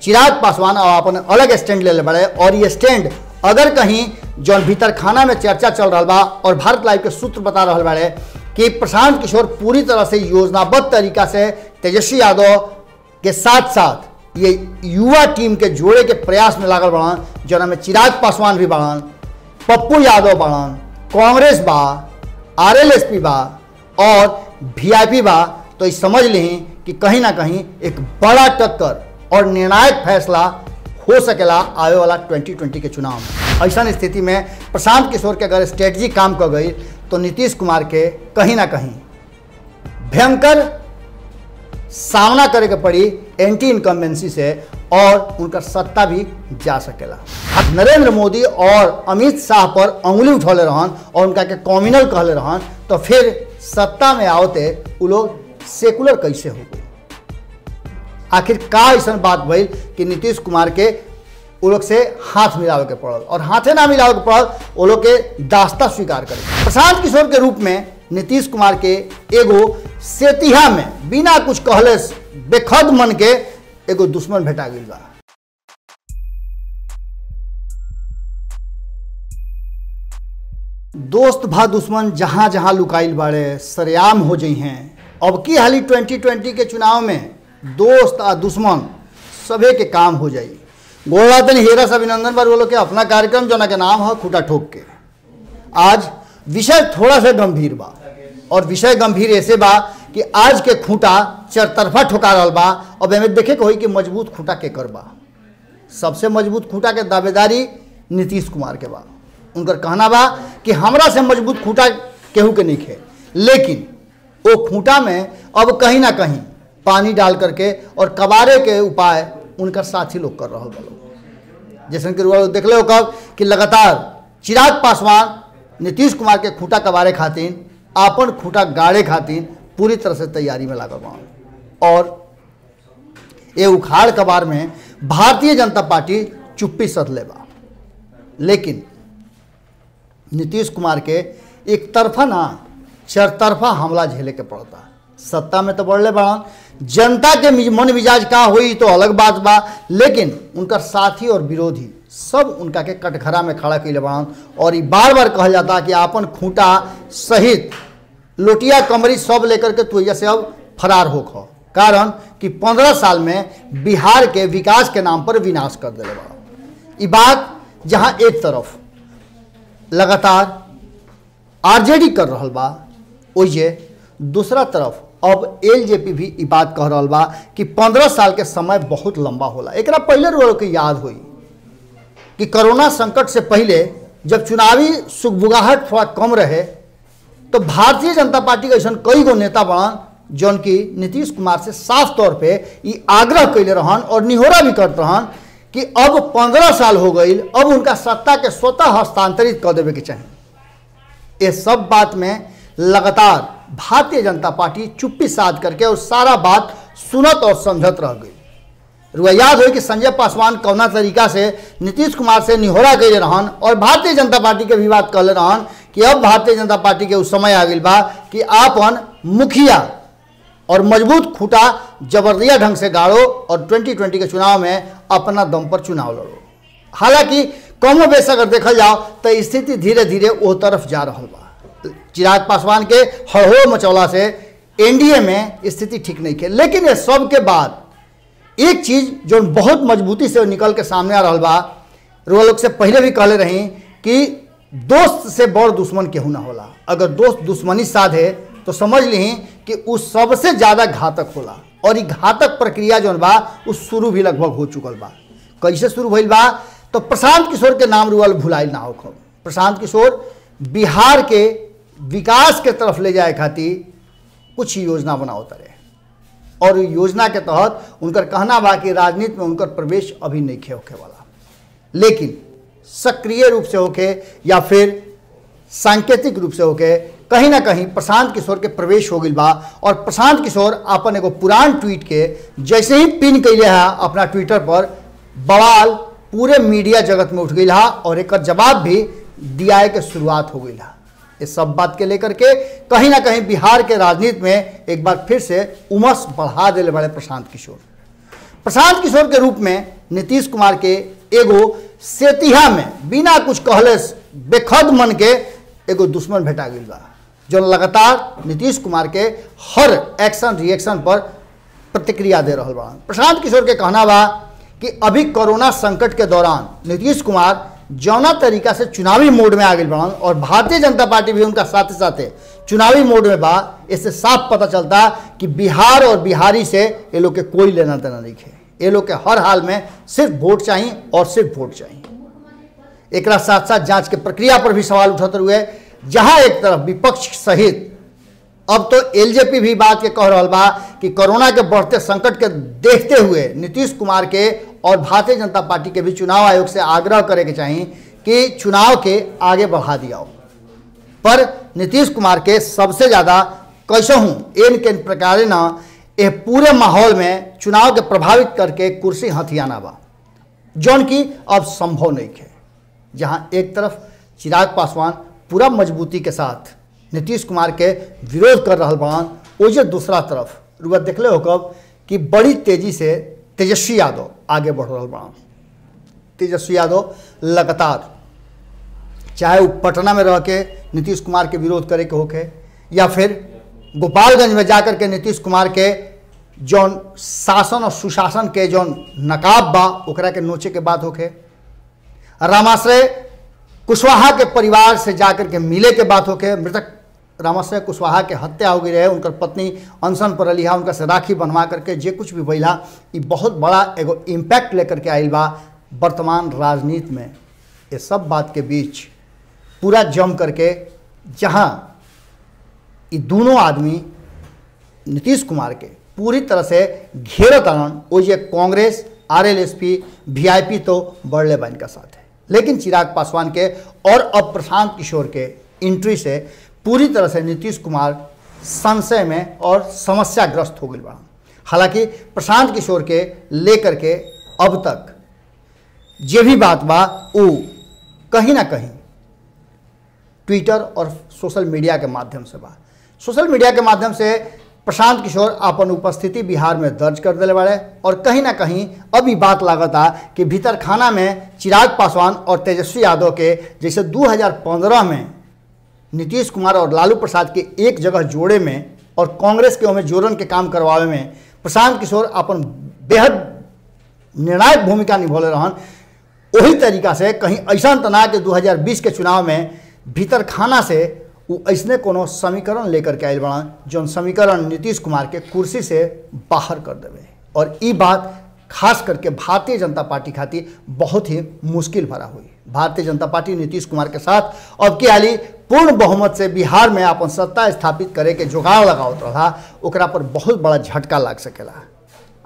चिराग पासवान अपन अलग स्टैंड ले बड़े और ये स्टैंड अगर कहीं जौन भीतर खाना में चर्चा चल रहा बा और भारत लाइव के सूत्र बता रहा बड़े कि प्रशांत किशोर पूरी तरह से योजनाबद्ध तरीका से तेजस्वी यादव के साथ साथ ये युवा टीम के जोड़े के प्रयास में लागल बड़न, जना में चिराग पासवान भी बड़न, पप्पू यादव बड़न, कांग्रेस बा, आरएलएसपी बा और वीआईपी बा। तो ये समझ लें कि कहीं ना कहीं एक बड़ा टक्कर और निर्णायक फैसला हो सकेला आवे वाला 2020 के चुनाव में। ऐसा स्थिति में प्रशांत किशोर के अगर स्ट्रेटजी काम कर गई तो नीतीश कुमार के कहीं ना कहीं भयंकर सामना करे के पड़ी एंटी इनकम्बेंसी से और उनका सत्ता भी जा सकेला। नरेंद्र मोदी और अमित शाह पर उंगली उठौले रहन और उनका के कॉम्युनल कहले रहन, तो फिर सत्ता में आवते वो लोग सेकुलर कैसे हो गए? आखिर का ऐसा बात भइल कि नीतीश कुमार के वो लोग से हाथ मिलावे के पड़ल और हाथे ना मिलावे के पड़ल, वो लोग के दास्ता स्वीकार करे। प्रशांत किशोर के रूप में नीतीश कुमार के एगो सेतिहा में बिना कुछ कहले बेखद मन के एगो दुश्मन भेटा गई बा। दोस्त भा दुश्मन जहां जहां लुकाइल बाड़े सरेआम हो जाइ हैं। अब की हाली 2020 के चुनाव में दोस्त आ दुश्मन सभे के काम हो जाई। गोलातन हीरा अभिनंदन बार बोलो के अपना कार्यक्रम जो ना के नाम है खूटा ठोक के। आज विषय थोड़ा सा गंभीर बा और विषय गंभीर ऐसे बा कि आज के खूंटा चरतरफा ठोका रहल बा। अब हमें देखे के होई कि मजबूत खूंटा केकर बा। सबसे मजबूत खूंटा के दावेदारी नीतीश कुमार के बा। उनकर कहना बा कि हमरा से मजबूत खूंटा केहू के नहीं खे, लेकिन वो खूंटा में अब कहीं ना कहीं पानी डाल करके और कबारे के उपाय उनका साथी लोग कर रहा बा। जैसे कि देख ले कब कि लगातार चिराग पासवान नीतीश कुमार के खूंटा कबारे खातिर आपन खूंटा गाड़े खातिर पूरी तरह से तैयारी में लागल बा। और ये उखाड़ कबार में भारतीय जनता पार्टी चुप्पी सध ले बा, लेकिन नीतीश कुमार के एक तरफा ना चरतरफा हमला झेले के पड़ता। सत्ता में तो बढ़ले बड़न, जनता के मन मिजाज का हुई तो अलग बात बा, लेकिन उनका साथी और विरोधी सब उनका के कटघरा में खड़ा कैले बड़न। और ये बार बार कहा जाता कि आपन खूंटा सहित लोटिया कमरी सब लेकर के तू से अब फरार होखो, कारण कि 15 साल में बिहार के विकास के नाम पर विनाश कर दिले बा। ये बात जहां एक तरफ लगातार आरजेडी कर रहा बा, ओइजे दूसरा तरफ अब एलजेपी भी ये बात कह रहा बा कि 15 साल के समय बहुत लंबा होला। एक पहले रोल के याद हुई कि कोरोना संकट से पहले जब चुनावी सुगबुगाहट थोड़ा कम रहे तो भारतीय जनता पार्टी के ऐसा कई गो नेता बनन जौन की नीतीश कुमार से साफ तौर पे ये आग्रह कैले रहन और निहोरा भी करते रहन कि अब 15 साल हो गई, अब उनका सत्ता के स्वतः हस्तांतरित कर देवे के चाहिए। ये सब बात में लगातार भारतीय जनता पार्टी चुप्पी साध करके और सारा बात सुनत और समझत रह गई। रुआ याद हो कि संजय पासवान कौना तरीका से नीतीश कुमार से निहोरा कैले रहन और भारतीय जनता पार्टी के भी बात कहले रहन कि अब भारतीय जनता पार्टी के उस समय आ गई बा कि आपन मुखिया और मजबूत खूंटा जबरदस्त ढंग से गाड़ो और 2020 के चुनाव में अपना दम पर चुनाव लड़ो। हालांकि कमो बेश अगर देखा जाओ तो स्थिति धीरे धीरे वो तरफ जा रहा बा। चिराग पासवान के हड़हो मचौला से एनडीए में स्थिति ठीक नहीं है, लेकिन ये सब के बाद एक चीज जो बहुत मजबूती से निकल के सामने आ रहा बा, वो लोग से पहले भी कहले रही कि दोस्त से बड़ दुश्मन केहू ना होला। अगर दोस्त दुश्मनी साधे तो समझ ली कि उस सबसे ज्यादा घातक होला। और ये घातक प्रक्रिया जो बा उस शुरू भी लगभग हो चुकल बा। कैसे शुरू भइल बा तो प्रशांत किशोर के नाम रुअल भुलाइल ना हो। प्रशांत किशोर बिहार के विकास के तरफ ले जाए खातिर कुछ योजना बनाओ तरे और योजना के तहत उनकर कहना बा कि राजनीति में उनकर प्रवेश अभी नहीं होखे वाला, लेकिन सक्रिय रूप से होके या फिर सांकेतिक रूप से होके कहीं ना कहीं प्रशांत किशोर के प्रवेश हो गई बा। और प्रशांत किशोर अपन एगो पुरान ट्वीट के जैसे ही पिन कैले है अपना ट्विटर पर, बवाल पूरे मीडिया जगत में उठ गई है और एक जवाब भी दिया के शुरुआत हो गई है। इस सब बात के लेकर के कहीं ना कहीं बिहार के राजनीति में एक बार फिर से उमस बढ़ा दिले बड़े प्रशांत किशोर के रूप में नीतीश कुमार के एगो सेतिहा में बिना कुछ कहले बेखद मन के एगो दुश्मन भेटा गई बा, जो लगातार नीतीश कुमार के हर एक्शन रिएक्शन पर प्रतिक्रिया दे रहा बा। प्रशांत किशोर के कहना बा कि अभी कोरोना संकट के दौरान नीतीश कुमार जौना तरीका से चुनावी मोड में आ गई बड़न और भारतीय जनता पार्टी भी उनका साथ साथ चुनावी मोड में बा। इससे साफ पता चलता कि बिहार और बिहारी से ये लोग के कोई लेना देना नहीं है। ये लोग के हर हाल में सिर्फ वोट चाहिए और सिर्फ वोट चाहिए। एक साथ साथ जांच के प्रक्रिया पर भी सवाल उठाते हुए जहां एक तरफ विपक्ष सहित अब तो एलजेपी भी बात के कह रहा बा कि कोरोना के बढ़ते संकट के देखते हुए नीतीश कुमार के और भारतीय जनता पार्टी के भी चुनाव आयोग से आग्रह करे के चाहिए कि चुनाव के आगे बढ़ा दिया। पर नीतीश कुमार के सबसे ज़्यादा कैसे हूँ इन के प्रकार न ये पूरे माहौल में चुनाव के प्रभावित करके कुर्सी हथियाना बा, जौन की अब संभव नहीं है। जहाँ एक तरफ चिराग पासवान पूरा मजबूती के साथ नीतीश कुमार के विरोध कर रहा बान, ओजे दूसरा तरफ रुआ देखले हो कब कि बड़ी तेजी से तेजस्वी यादव आगे बढ़ रहा बान। तेजस्वी यादव लगातार चाहे वो पटना में रह के नीतीश कुमार के विरोध करे के होके या फिर गोपालगंज में जाकर के नीतीश कुमार के जौन शासन और सुशासन के जौन नकाब बा ओकरा के नोचे के बात होके, रामाश्रय कुशवाहा के परिवार से जाकर के मिले के बात होके, मृतक रामाश्रय कुशवाहा के हत्या हो गई रहे, उनकर पत्नी अनशन पर रही, उनका से राखी बनवा करके जे कुछ भी भइला ये बहुत बड़ा एगो इम्पैक्ट लेकर के आयल बा वर्तमान राजनीति में। ये सब बात के बीच पूरा जम करके जहां ये दोनों आदमी नीतीश कुमार के पूरी तरह से घेरत आनन, वो ये कांग्रेस आरएलएसपी वीआईपी तो बढ़ले बन का साथ है। लेकिन चिराग पासवान के और अब प्रशांत किशोर के एंट्री से पूरी तरह से नीतीश कुमार संशय में और समस्याग्रस्त हो गई बा। हालांकि प्रशांत किशोर के लेकर के अब तक जे भी बात बा वो कहीं ना कहीं ट्विटर और सोशल मीडिया के माध्यम से बा। सोशल मीडिया के माध्यम से प्रशांत किशोर अपन उपस्थिति बिहार में दर्ज कर दिले बाड़े और कहीं ना कहीं अभी बात लागता कि भीतर खाना में चिराग पासवान और तेजस्वी यादव के जैसे 2015 में नीतीश कुमार और लालू प्रसाद के एक जगह जोड़े में और कांग्रेस के ओमे जोड़न के काम करवावे में प्रशांत किशोर अपन बेहद निर्णायक भूमिका निभौले रहन। वही तरीका से कहीं ऐसा तना कि 2020 के चुनाव में भीतर खाना से वो ऐसने कोनो समीकरण लेकर के आयल बड़ा जौन समीकरण नीतीश कुमार के कुर्सी से बाहर कर देवे। और ये बात खास करके भारतीय जनता पार्टी खातिर बहुत ही मुश्किल भरा हुई। भारतीय जनता पार्टी नीतीश कुमार के साथ अब की हाली पूर्ण बहुमत से बिहार में अपन सत्ता स्थापित करे के जुगाड़ लगावत रहा, ओकरा पर बहुत बड़ा झटका लग सकेला।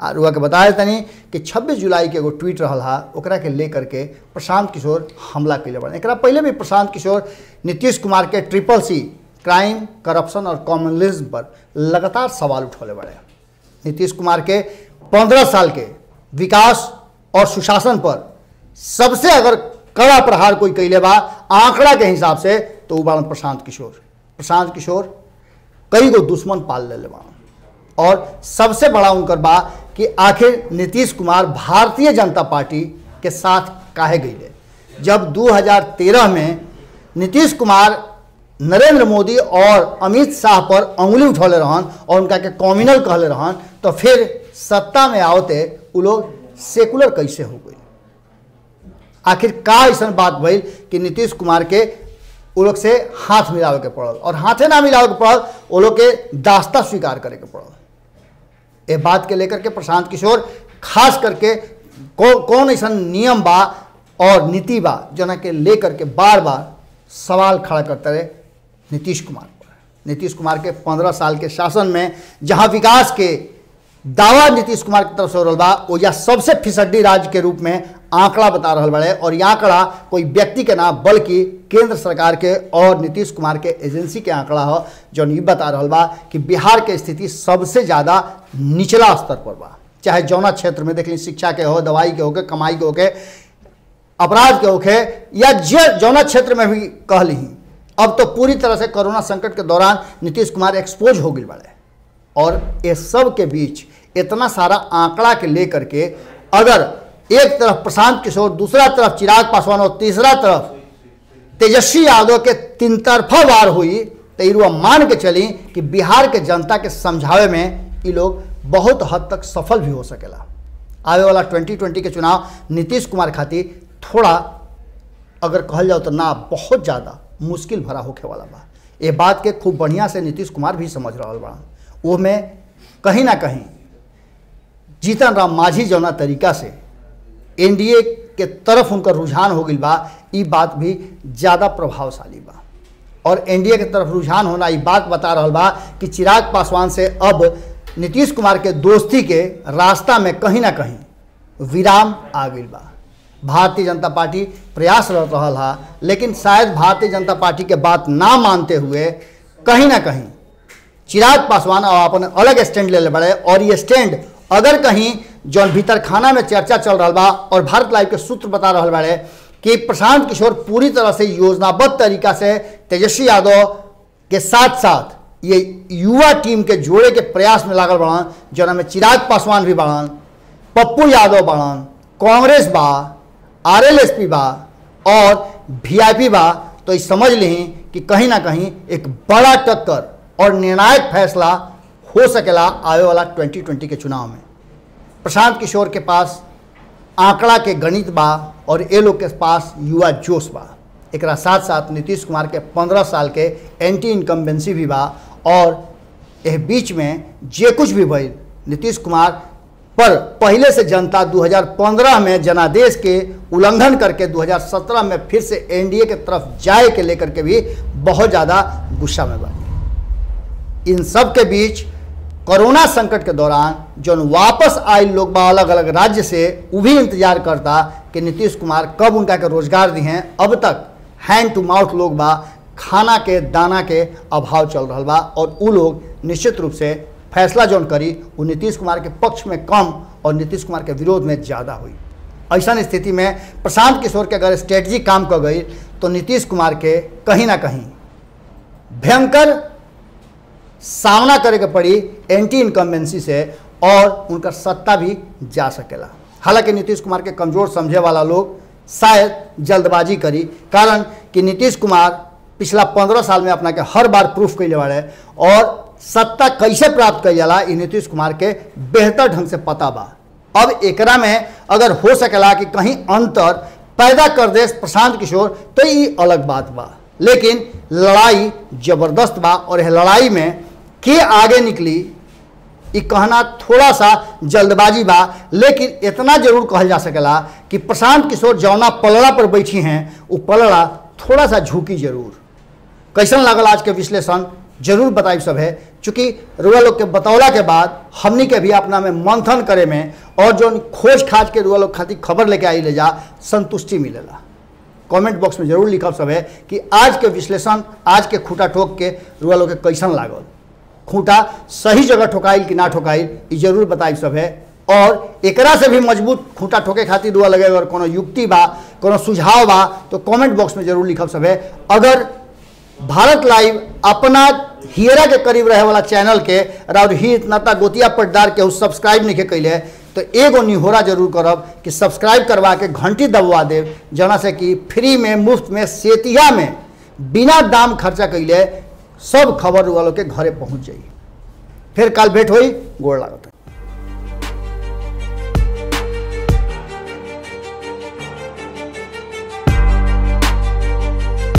और रुआ के बताया तनी कि 26 जुलाई के एगो ट्वीट रहा ओकरा के लेकर के प्रशांत किशोर हमला कैले बड़े। एक पहले भी प्रशांत किशोर नीतीश कुमार के CCC क्राइम करप्शन और कॉमनलिज्म पर लगातार सवाल उठौले बड़े। नीतीश कुमार के 15 साल के विकास और सुशासन पर सबसे अगर कड़ा प्रहार कोई कैले बा आंकड़ा के हिसाब से तो वो बाड़न प्रशांत किशोर। प्रशांत किशोर कई गो दुश्मन पाल ले बाड़न और सबसे बड़ा उनकर बा कि आखिर नीतीश कुमार भारतीय जनता पार्टी के साथ काहे गईले। जब 2013 में नीतीश कुमार नरेंद्र मोदी और अमित शाह पर अंगुली उठौले रहन और उनका के कॉम्युनल कहले रहन, तो फिर सत्ता में आवते वो लोग सेकुलर कैसे हो गई। आखिर का ऐसा बात भइल कि नीतीश कुमार के वो लोग से हाथ मिलावे के पड़ल और हाथे ना मिलावे के पड़ल, वो लोग के दास्ता स्वीकार करे के पड़ल। ये बात के लेकर के प्रशांत किशोर खास करके कौन ऐसा नियम बा और नीति बा जना के लेकर के बार बार सवाल खड़ा करते रहे नीतीश कुमार पर। नीतीश कुमार के 15 साल के शासन में जहां विकास के दावा नीतीश कुमार की तरफ से हो रहा बा वो या सबसे फिसड्डी राज्य के रूप में आंकड़ा बता रहा बड़े। और यह आंकड़ा कोई व्यक्ति के ना बल्कि केंद्र सरकार के और नीतीश कुमार के एजेंसी के आंकड़ा हो जो ये बता रहा बा कि बिहार के स्थिति सबसे ज़्यादा निचला स्तर पर बा। चाहे जौना क्षेत्र में देख ली, शिक्षा के हो, दवाई के होके, कमाई के होके, अपराध के होके या जौना क्षेत्र में भी कह ली, अब तो पूरी तरह से कोरोना संकट के दौरान नीतीश कुमार एक्सपोज हो गए बड़े। और ये सब के बीच इतना सारा आंकड़ा के लेकर के अगर एक तरफ प्रशांत किशोर, दूसरा तरफ चिराग पासवान और तीसरा तरफ तेजस्वी यादव के तीन तरफा वार हुई, तो इरुआ मान के चली कि बिहार के जनता के समझावे में ये लोग बहुत हद तक सफल भी हो सकेला। आवे वाला 2020 के चुनाव नीतीश कुमार खातिर थोड़ा अगर कहल जाओ तो ना बहुत ज़्यादा मुश्किल भरा होखे वाला बा। ये बात के खूब बढ़िया से नीतीश कुमार भी समझ रहा बा। वो में कहीं ना कहीं जीतन राम मांझी जौना तरीका से एनडीए के तरफ उनका रुझान हो गई बा, ये बात भी ज़्यादा प्रभावशाली बा। और एनडीए के तरफ रुझान होना ये बात बता रहा बा कि चिराग पासवान से अब नीतीश कुमार के दोस्ती के रास्ता में कहीं ना कहीं विराम आ गई बा। भारतीय जनता पार्टी प्रयासरत रहा है, लेकिन शायद भारतीय जनता पार्टी के बात ना मानते हुए कहीं ना कहीं चिराग पासवान और अपन अलग स्टैंड ले बड़े। और ये स्टैंड अगर कहीं जौन भीतर खाना में चर्चा चल रहा बा और भारत लाइव के सूत्र बता रहा बड़े कि प्रशांत किशोर पूरी तरह से योजनाबद्ध तरीका से तेजस्वी यादव के साथ साथ ये युवा टीम के जोड़े के प्रयास में लागल बड़न, जना में चिराग पासवान भी बड़न, पप्पू यादव बड़न, कांग्रेस बा, आरएलएसपी बा और वीआईपी बा। तो ये समझ लें कि कहीं ना कहीं एक बड़ा टक्कर और निर्णायक फैसला हो सकेला आवे वाला 2020 के चुनाव में। प्रशांत किशोर के पास आंकड़ा के गणित बा और ये लोग के पास युवा जोश बा। एक साथ साथ नीतीश कुमार के 15 साल के एंटी इनकम्बेंसी भी बा। और यह बीच में जे कुछ भी भइल नीतीश कुमार पर पहले से जनता 2015 में जनादेश के उल्लंघन करके 2017 में फिर से एनडीए के तरफ जाए के लेकर के भी बहुत ज़्यादा गुस्सा में बनी। इन सब के बीच कोरोना संकट के दौरान जो वापस आए लोग बा अलग अलग राज्य से, वो भी इंतजार करता कि नीतीश कुमार कब उनका के रोजगार दी हैं। अब तक हैंड टू माउथ लोग बा, खाना के दाना के अभाव चल रहा बा और वो लोग निश्चित रूप से फैसला जौन करी वो नीतीश कुमार के पक्ष में कम और नीतीश कुमार के विरोध में ज़्यादा हुई। ऐसा स्थिति में प्रशांत किशोर के अगर स्ट्रेटजी काम कर गई तो नीतीश कुमार के कहीं ना कहीं भयंकर सामना करे के पड़ी एंटी इनकम्बेंसी से और उनका सत्ता भी जा सकेला। हालांकि नीतीश कुमार के कमज़ोर समझे वाला लोग शायद जल्दबाजी करी, कारण कि नीतीश कुमार पिछला 15 साल में अपना के हर बार प्रूफ कैले बाड़े और सत्ता कैसे प्राप्त कई जाला ये नीतीश कुमार के बेहतर ढंग से पता बा। अब एकरा में अगर हो सकेला कि कहीं अंतर पैदा कर दे प्रशांत किशोर तो ये अलग बात बा, लेकिन लड़ाई जबरदस्त बा और यह लड़ाई में के आगे निकली ये कहना थोड़ा सा जल्दबाजी बा। लेकिन इतना जरूर कहल जा सकेला कि प्रशांत किशोर जौना पलड़ा पर बैठी हैं वो पलड़ा थोड़ा सा झुकी जरूर। कैसन लागल आज के विश्लेषण जरूर बताइब सब है, चूँकि रुआ लोग के बतौला के बाद हमनी के भी अपना में मंथन करे में और जो खोज खाज के रुआ लोग खातिर खबर लेके आई ले जा संतुष्टि मिलेला। कमेंट बॉक्स में जरूर लिखब सब है कि आज के विश्लेषण, आज के खूटा ठोक के रुआ लोग के कैसन लागल, खूंटा सही जगह ठोकाइल कि ना ठोकाइल ये जरूर बताइब सब है। और एकरा से भी मजबूत खूंटा ठोके खातिर रुआ लगे अगर कोनो युक्ति बा, कोनो सुझाव बा तो कमेंट बॉक्स में जरूर लिखब सब है। अगर भारत लाइव अपना हियरा के करीब रहे वाला चैनल के राउर हित नाता गोतिया पट्टादार के सब्सक्राइब नहीं कैले तो एगो निहोरा जरूर करब कि सब्सक्राइब करवा के घंटी दबवा देव, जना से कि फ्री में मुफ्त में सेतिया में बिना दाम खर्चा कैले सब खबर वालों के घरे पहुँच जाइए। फिर कल भेंट हुई, गोड़ लागत।